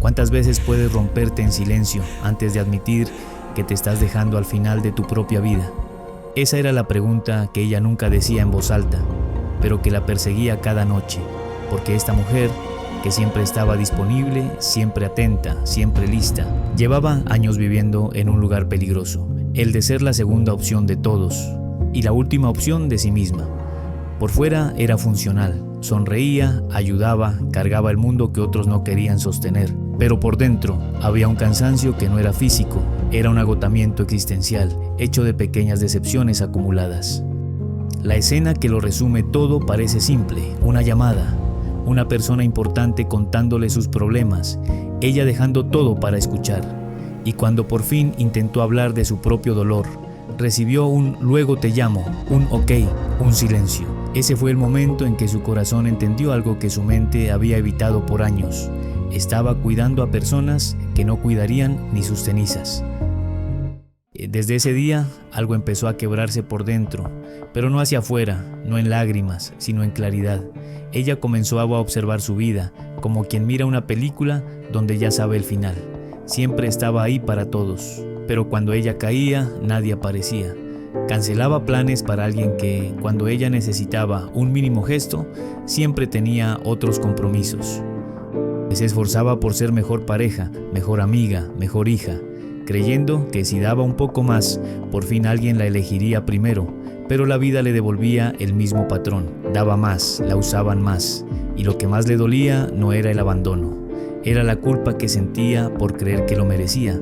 ¿Cuántas veces puedes romperte en silencio antes de admitir que te estás dejando al final de tu propia vida? Esa era la pregunta que ella nunca decía en voz alta, pero que la perseguía cada noche, porque esta mujer, que siempre estaba disponible, siempre atenta, siempre lista, llevaba años viviendo en un lugar peligroso, el de ser la segunda opción de todos y la última opción de sí misma. Por fuera era funcional, sonreía, ayudaba, cargaba el mundo que otros no querían sostener, pero por dentro había un cansancio que no era físico, era un agotamiento existencial, hecho de pequeñas decepciones acumuladas. La escena que lo resume todo parece simple, una llamada, una persona importante contándole sus problemas, ella dejando todo para escuchar, y cuando por fin intentó hablar de su propio dolor, recibió un luego te llamo, un ok, un silencio. Ese fue el momento en que su corazón entendió algo que su mente había evitado por años. Estaba cuidando a personas que no cuidarían ni sus cenizas. Desde ese día, algo empezó a quebrarse por dentro, pero no hacia afuera, no en lágrimas, sino en claridad. Ella comenzó a observar su vida, como quien mira una película donde ya sabe el final. Siempre estaba ahí para todos, pero cuando ella caía, nadie aparecía. Cancelaba planes para alguien que, cuando ella necesitaba un mínimo gesto, siempre tenía otros compromisos. Se esforzaba por ser mejor pareja, mejor amiga, mejor hija, creyendo que si daba un poco más, por fin alguien la elegiría primero, pero la vida le devolvía el mismo patrón. Daba más, la usaban más, y lo que más le dolía no era el abandono, era la culpa que sentía por creer que lo merecía.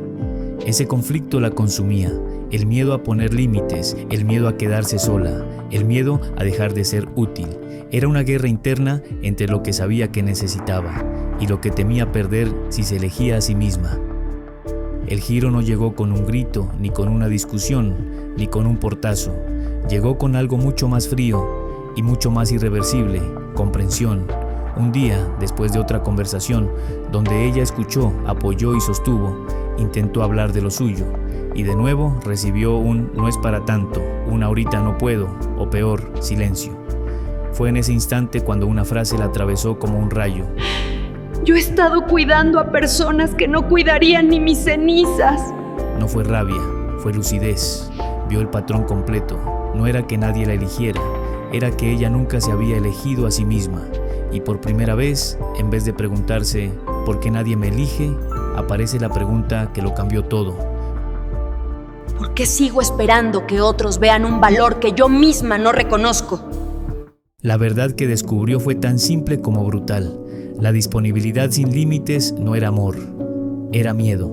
Ese conflicto la consumía, el miedo a poner límites, el miedo a quedarse sola, el miedo a dejar de ser útil. Era una guerra interna entre lo que sabía que necesitaba y lo que temía perder si se elegía a sí misma. El giro no llegó con un grito, ni con una discusión, ni con un portazo. Llegó con algo mucho más frío y mucho más irreversible, comprensión. Un día, después de otra conversación, donde ella escuchó, apoyó y sostuvo, intentó hablar de lo suyo, y de nuevo recibió un no es para tanto, un ahorita no puedo, o peor, silencio. Fue en ese instante cuando una frase la atravesó como un rayo. Yo he estado cuidando a personas que no cuidarían ni mis cenizas. No fue rabia, fue lucidez. Vio el patrón completo. No era que nadie la eligiera, era que ella nunca se había elegido a sí misma. Y por primera vez, en vez de preguntarse ¿por qué nadie me elige?, aparece la pregunta que lo cambió todo. ¿Por qué sigo esperando que otros vean un valor que yo misma no reconozco? La verdad que descubrió fue tan simple como brutal. La disponibilidad sin límites no era amor, era miedo.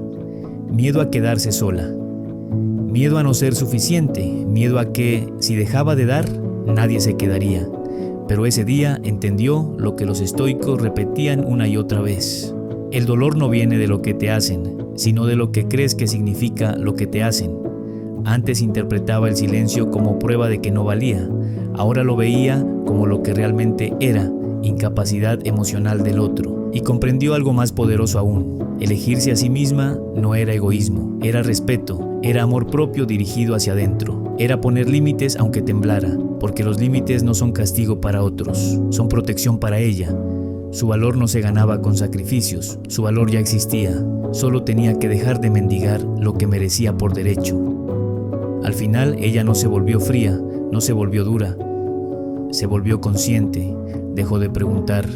Miedo a quedarse sola. Miedo a no ser suficiente. Miedo a que, si dejaba de dar, nadie se quedaría. Pero ese día entendió lo que los estoicos repetían una y otra vez. El dolor no viene de lo que te hacen, sino de lo que crees que significa lo que te hacen. Antes interpretaba el silencio como prueba de que no valía. Ahora lo veía como lo que realmente era, incapacidad emocional del otro. Y comprendió algo más poderoso aún. Elegirse a sí misma no era egoísmo, era respeto, era amor propio dirigido hacia adentro. Era poner límites aunque temblara, porque los límites no son castigo para otros, son protección para ella. Su valor no se ganaba con sacrificios, su valor ya existía, solo tenía que dejar de mendigar lo que merecía por derecho. Al final ella no se volvió fría, no se volvió dura, se volvió consciente, dejó de preguntar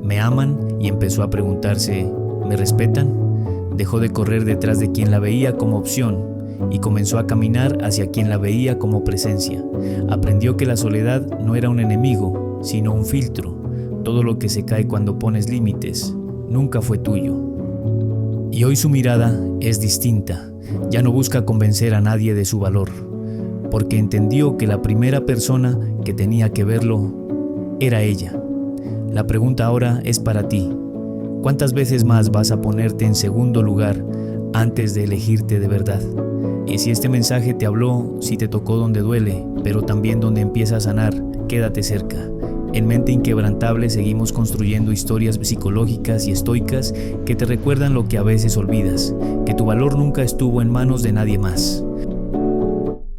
¿me aman? Y empezó a preguntarse ¿me respetan? Dejó de correr detrás de quien la veía como opción y comenzó a caminar hacia quien la veía como presencia. Aprendió que la soledad no era un enemigo, sino un filtro. Todo lo que se cae cuando pones límites nunca fue tuyo. Y hoy su mirada es distinta. Ya no busca convencer a nadie de su valor, porque entendió que la primera persona que tenía que verlo era ella. La pregunta ahora es para ti. ¿Cuántas veces más vas a ponerte en segundo lugar antes de elegirte de verdad? Y si este mensaje te habló, si te tocó donde duele, pero también donde empieza a sanar, quédate cerca. En Mente Inquebrantable seguimos construyendo historias psicológicas y estoicas que te recuerdan lo que a veces olvidas, que tu valor nunca estuvo en manos de nadie más.